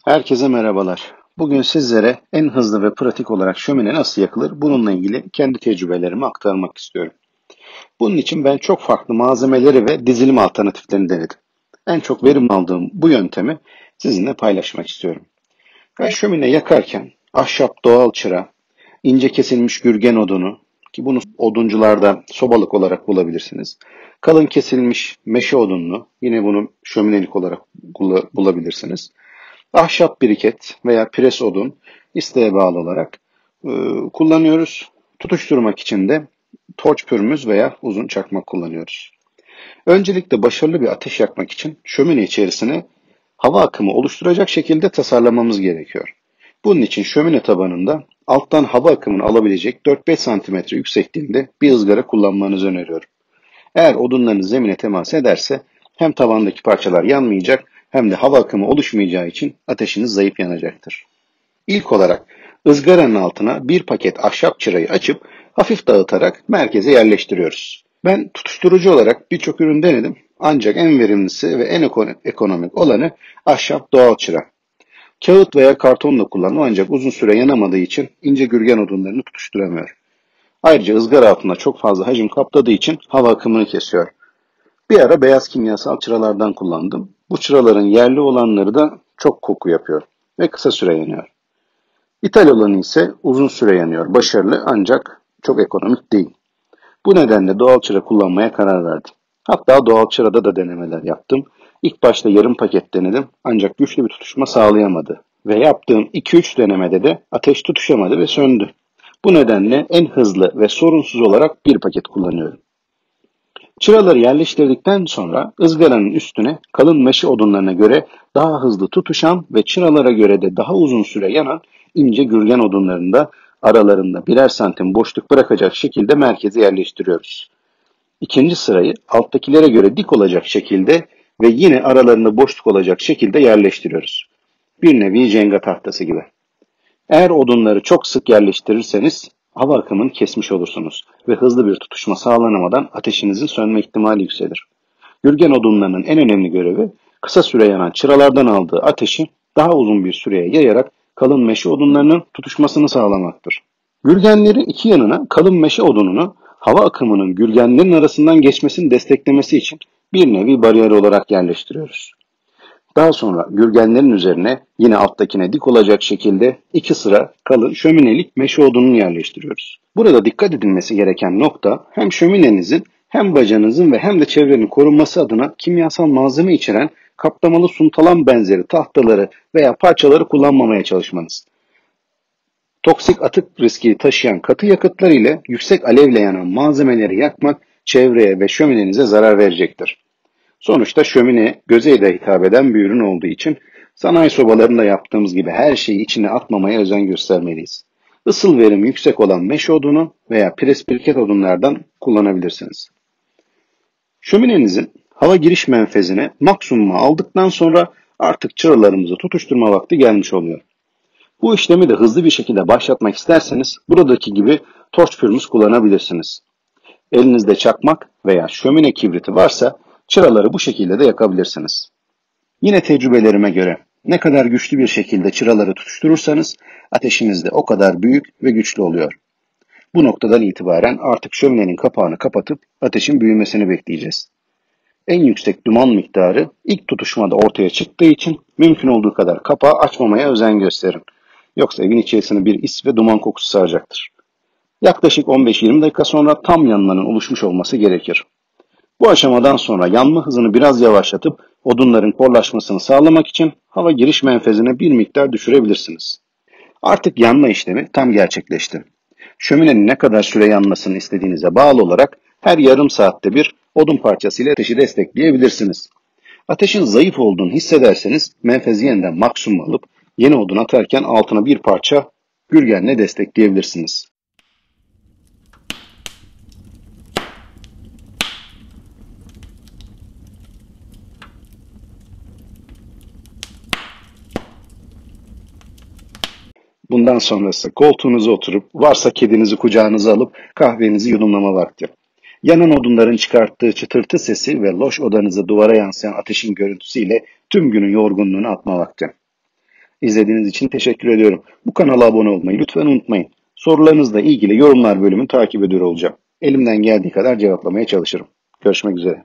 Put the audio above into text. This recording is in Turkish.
Herkese merhabalar. Bugün sizlere en hızlı ve pratik olarak şömine nasıl yakılır bununla ilgili kendi tecrübelerimi aktarmak istiyorum. Bunun için ben çok farklı malzemeleri ve dizilim alternatiflerini denedim. En çok verim aldığım bu yöntemi sizinle paylaşmak istiyorum. Ben şömine yakarken ahşap doğal çıra, ince kesilmiş gürgen odunu ki bunu oduncularda sobalık olarak bulabilirsiniz. Kalın kesilmiş meşe odununu yine bunu şöminelik olarak bulabilirsiniz. Ahşap biriket veya pres odun isteğe bağlı olarak e, kullanıyoruz. Tutuşturmak için de torç pürmüz veya uzun çakmak kullanıyoruz. Öncelikle başarılı bir ateş yakmak için şömine içerisine hava akımı oluşturacak şekilde tasarlamamız gerekiyor. Bunun için şömine tabanında alttan hava akımını alabilecek 4-5 cm yüksekliğinde bir ızgara kullanmanızı öneriyorum. Eğer odunlarınız zemine temas ederse hem tavandaki parçalar yanmayacak hem de hava akımı oluşmayacağı için ateşiniz zayıf yanacaktır. İlk olarak ızgaranın altına bir paket ahşap çırayı açıp hafif dağıtarak merkeze yerleştiriyoruz. Ben tutuşturucu olarak birçok ürün denedim ancak en verimlisi ve en ekonomik olanı ahşap doğal çıra. Kağıt veya karton da kullandım ancak uzun süre yanamadığı için ince gürgen odunlarını tutuşturamıyor. Ayrıca ızgara altında çok fazla hacim kapladığı için hava akımını kesiyor. Bir ara beyaz kimyasal çıralardan kullandım. Bu çıraların yerli olanları da çok koku yapıyor ve kısa süre yanıyor. İthal olanı ise uzun süre yanıyor. Başarılı ancak çok ekonomik değil. Bu nedenle doğal çıra kullanmaya karar verdim. Hatta doğal çırada da denemeler yaptım. İlk başta yarım paket denedim ancak güçlü bir tutuşma sağlayamadı. Ve yaptığım 2-3 denemede de ateş tutuşamadı ve söndü. Bu nedenle en hızlı ve sorunsuz olarak bir paket kullanıyorum. Çıraları yerleştirdikten sonra ızgaranın üstüne kalın meşe odunlarına göre daha hızlı tutuşan ve çıralara göre de daha uzun süre yanan ince gürgen odunlarını da aralarında birer santim boşluk bırakacak şekilde merkeze yerleştiriyoruz. İkinci sırayı alttakilere göre dik olacak şekilde ve yine aralarında boşluk olacak şekilde yerleştiriyoruz. Bir nevi Jenga tahtası gibi. Eğer odunları çok sık yerleştirirseniz hava akımını kesmiş olursunuz ve hızlı bir tutuşma sağlanamadan ateşinizin sönme ihtimali yükselir. Gürgen odunlarının en önemli görevi kısa süre yanan çıralardan aldığı ateşi daha uzun bir süreye yayarak kalın meşe odunlarının tutuşmasını sağlamaktır. Gürgenlerin iki yanına kalın meşe odununu hava akımının gürgenlerin arasından geçmesini desteklemesi için bir nevi bariyer olarak yerleştiriyoruz. Daha sonra gürgenlerin üzerine yine alttakine dik olacak şekilde iki sıra kalın şöminelik meşe odununu yerleştiriyoruz. Burada dikkat edilmesi gereken nokta hem şöminenizin hem bacanızın ve hem de çevrenin korunması adına kimyasal malzeme içeren kaplamalı suntalan benzeri tahtaları veya parçaları kullanmamaya çalışmanız. Toksik atık riski taşıyan katı yakıtlar ile yüksek alevle yanan malzemeleri yakmak çevreye ve şöminenize zarar verecektir. Sonuçta şömine göze de hitap eden bir ürün olduğu için sanayi sobalarında yaptığımız gibi her şeyi içine atmamaya özen göstermeliyiz. Isıl verimi yüksek olan meşe odunu veya pres biriket odunlardan kullanabilirsiniz. Şöminenizin hava giriş menfezine maksimuma aldıktan sonra artık çıralarımızı tutuşturma vakti gelmiş oluyor. Bu işlemi de hızlı bir şekilde başlatmak isterseniz buradaki gibi torç pürmüz kullanabilirsiniz. Elinizde çakmak veya şömine kibriti varsa çıraları bu şekilde de yakabilirsiniz. Yine tecrübelerime göre ne kadar güçlü bir şekilde çıraları tutuşturursanız ateşiniz de o kadar büyük ve güçlü oluyor. Bu noktadan itibaren artık şöminenin kapağını kapatıp ateşin büyümesini bekleyeceğiz. En yüksek duman miktarı ilk tutuşmada ortaya çıktığı için mümkün olduğu kadar kapağı açmamaya özen gösterin. Yoksa evin içerisine bir is ve duman kokusu saracaktır. Yaklaşık 15-20 dakika sonra tam yanmanın oluşmuş olması gerekir. Bu aşamadan sonra yanma hızını biraz yavaşlatıp odunların korlaşmasını sağlamak için hava giriş menfezine bir miktar düşürebilirsiniz. Artık yanma işlemi tam gerçekleşti. Şöminenin ne kadar süre yanmasını istediğinize bağlı olarak her yarım saatte bir odun parçasıyla ateşi destekleyebilirsiniz. Ateşin zayıf olduğunu hissederseniz menfezi yeniden maksimum alıp yeni odun atarken altına bir parça gürgenle destekleyebilirsiniz. Bundan sonrası koltuğunuza oturup varsa kedinizi kucağınıza alıp kahvenizi yudumlama vakti. Yanan odunların çıkarttığı çıtırtı sesi ve loş odanıza duvara yansıyan ateşin görüntüsüyle tüm günün yorgunluğunu atma vakti. İzlediğiniz için teşekkür ediyorum. Bu kanala abone olmayı lütfen unutmayın. Sorularınızla ilgili yorumlar bölümünü takip ediyor olacağım. Elimden geldiği kadar cevaplamaya çalışırım. Görüşmek üzere.